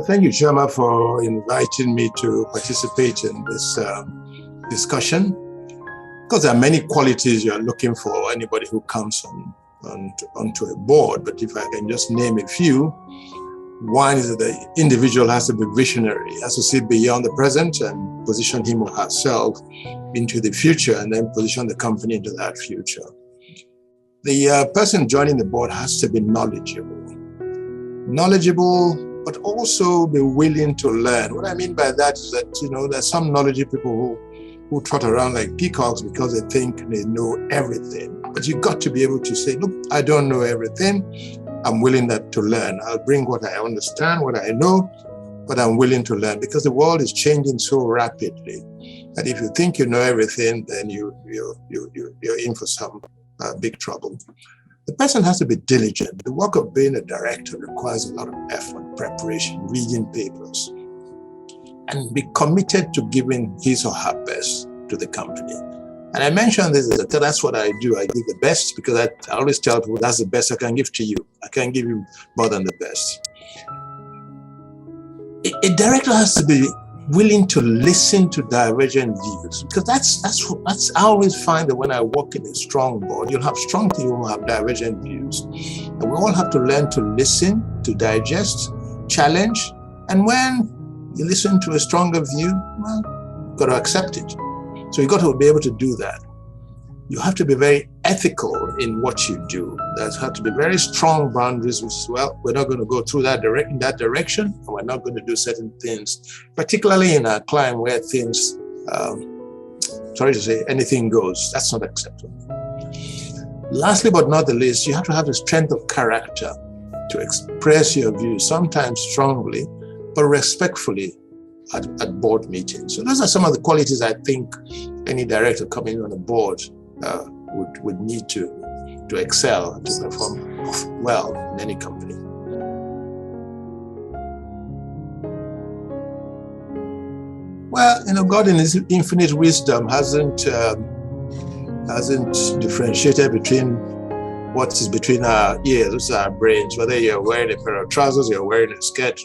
Well, thank you, Chama, for inviting me to participate in this discussion. Because there are many qualities you're looking for anybody who comes onto a board. But if I can just name a few, one is that the individual has to be visionary, has to see beyond the present and position him or herself into the future, and then position the company into that future. The person joining the board has to be knowledgeable, but also be willing to learn. What I mean by that is that, there's some knowledgeable people who trot around like peacocks because they think they know everything. But you've got to be able to say, look, I don't know everything. I'm willing to learn. I'll bring what I understand, what I know, but I'm willing to learn, because the world is changing so rapidly that if you think you know everything, then you're in for some big trouble. The person has to be diligent. The work of being a director requires a lot of effort, preparation, reading papers, and be committed to giving his or her best to the company. And I mentioned this, that's what I do. I give the best, because I always tell people that's the best I can give to you. I can't give you more than the best. A director has to be willing to listen to divergent views, because that's I always find that when I work in a strong board, you'll have strong people who have divergent views. And we all have to learn to listen, to digest, challenge, and when you listen to a stronger view, well, you've got to accept it. So you've got to be able to do that. You have to be very ethical in what you do. There have to be very strong boundaries, which is, well, we're not going to go through that direction, and we're not going to do certain things, particularly in our climate where things, sorry to say, anything goes. That's not acceptable. Lastly, but not the least, you have to have the strength of character to express your views, sometimes strongly, but respectfully at board meetings. So those are some of the qualities I think any director coming on a board would need to excel and to perform well in any company. Well, God in His infinite wisdom hasn't differentiated between what is between our ears, which is our brains, whether you're wearing a pair of trousers, you're wearing a skirt.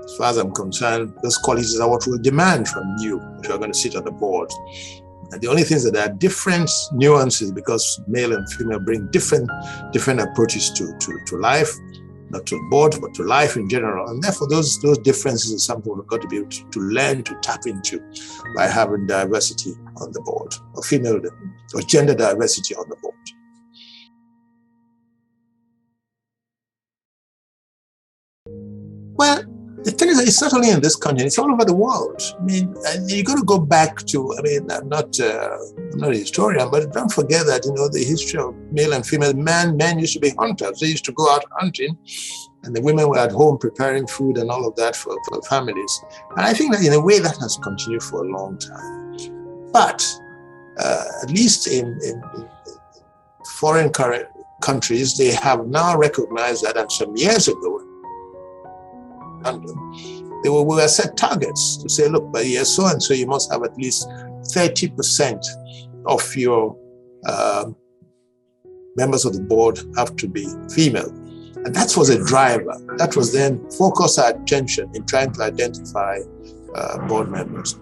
As far as I'm concerned, those qualities are what we'll demand from you if you're going to sit on the board. And the only things that there are different nuances, because male and female bring different approaches to life, not to the board, but to life in general. And therefore, those differences is something we've got to be able to learn to tap into by having diversity on the board, or female or gender diversity on the board. Well, the thing is that it's not only in this country, it's all over the world. I mean, you're going to go back to, I'm not a historian, but don't forget that, the history of male and female. Men used to be hunters. They used to go out hunting, and the women were at home preparing food and all of that for families. And I think that in a way that has continued for a long time. But at least in foreign countries, they have now recognized that, and some years ago, we were set targets to say, look, by year so and so, you must have at least 30% of your members of the board have to be female. And that was a driver. That was then focus our attention in trying to identify board members.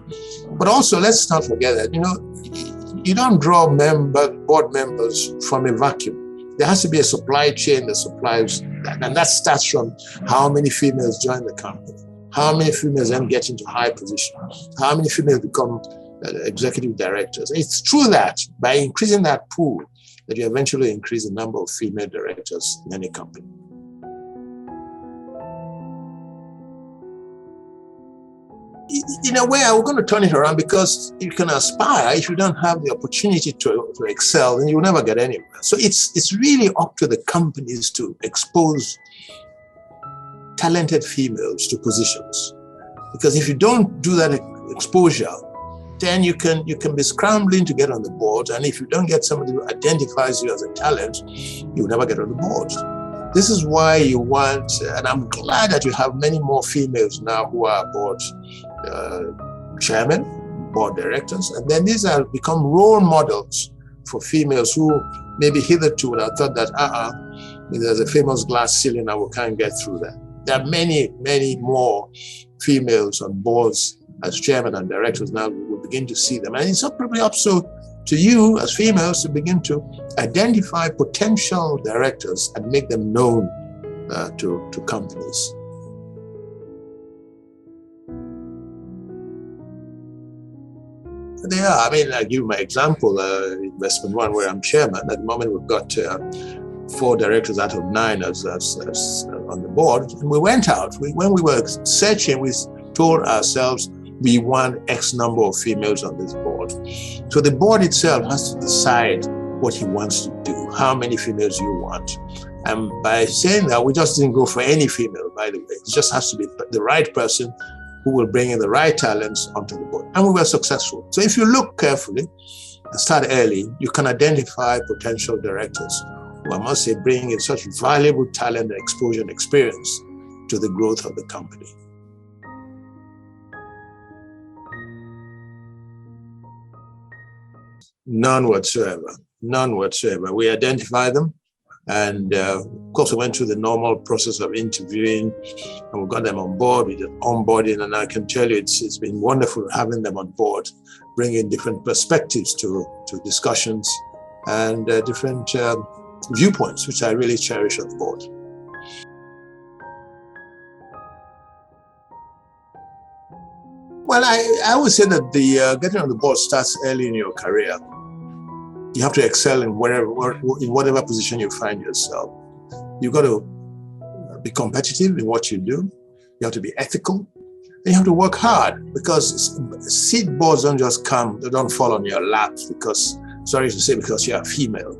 But also, let's not forget that, you don't draw board members from a vacuum. There has to be a supply chain that supplies that. And that starts from how many females join the company, how many females then get into high positions, how many females become executive directors. It's true that by increasing that pool, that you eventually increase the number of female directors in any company. In a way, I'm going to turn it around, because you can aspire. If you don't have the opportunity to excel, then you'll never get anywhere. So it's really up to the companies to expose talented females to positions. Because if you don't do that exposure, then you can be scrambling to get on the board. And if you don't get somebody who identifies you as a talent, you'll never get on the board. This is why you want, and I'm glad that you have many more females now who are board chairmen, board directors, and then these have become role models for females who maybe hitherto would have thought that there's a famous glass ceiling and we can't get through that. There are many, many more females on boards as chairman and directors now. We'll begin to see them. And it's probably up to you as females to begin to identify potential directors and make them known to companies. They are. I mean, I give you my example, Investment One, where I'm chairman. At the moment, we've got 4 directors out of 9 as on the board. And we went out. When we were searching, we told ourselves we want X number of females on this board. So the board itself has to decide what he wants to do, how many females you want. And by saying that, we just didn't go for any female, by the way. It just has to be the right person who will bring in the right talents onto the board. And we were successful. So if you look carefully and start early, you can identify potential directors who, I must say, bring in such valuable talent and exposure and experience to the growth of the company. None whatsoever. None whatsoever. We identify them. And of course, we went through the normal process of interviewing, and we got them on board. We did onboarding, and I can tell you it's been wonderful having them on board, bringing different perspectives to discussions and different viewpoints, which I really cherish on board. Well, I would say that the getting on the board starts early in your career. You have to excel in whatever position you find yourself. You've got to be competitive in what you do. You have to be ethical. And you have to work hard, because seat boards don't just come, they don't fall on your laps because, sorry to say, because you're a female.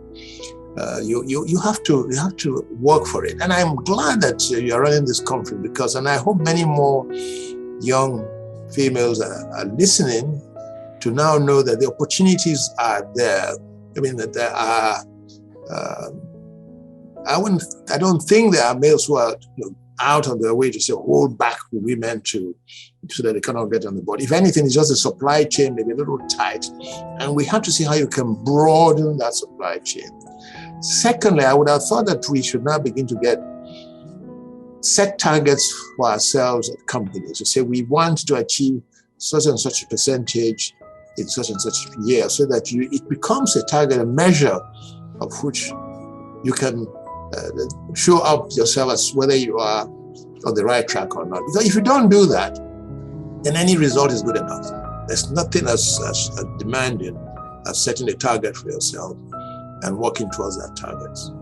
You have to work for it. And I'm glad that you're running this conference and I hope many more young females are listening to now know that the opportunities are there. I mean, that there are, I don't think there are males who are out on their way to say, hold back the women so that they cannot get on the board. If anything, it's just the supply chain maybe a little tight. And we have to see how you can broaden that supply chain. Secondly, I would have thought that we should now begin to set targets for ourselves at companies to say we want to achieve such and such a percentage in such and such year, so that it becomes a target, a measure of which you can show up yourself as whether you are on the right track or not. Because if you don't do that, then any result is good enough. There's nothing as demanding as setting a target for yourself and working towards that target.